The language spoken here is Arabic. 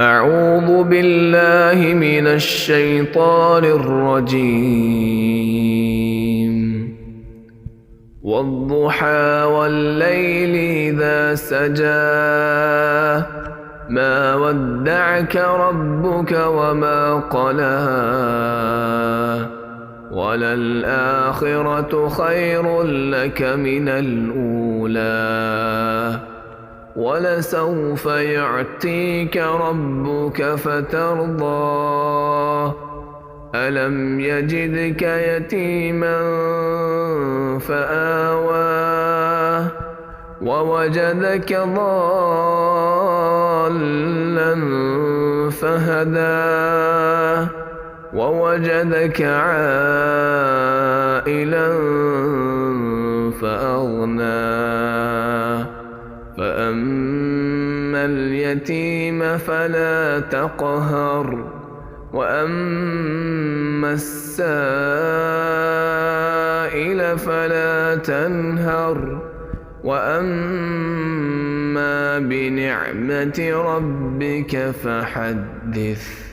أعوذ بالله من الشيطان الرجيم. والضحى والليل إذا سجى ما ودعك ربك وما قلى وللآخرة خير لك من الأولى ولسوف يعطيك ربك فترضى ألم يجدك يتيما فآوى ووجدك ضالا فهدى ووجدك عائلا فأغنى فأما اليتيم فلا تقهر وأما السائل فلا تنهر وأما بنعمة ربك فحدث.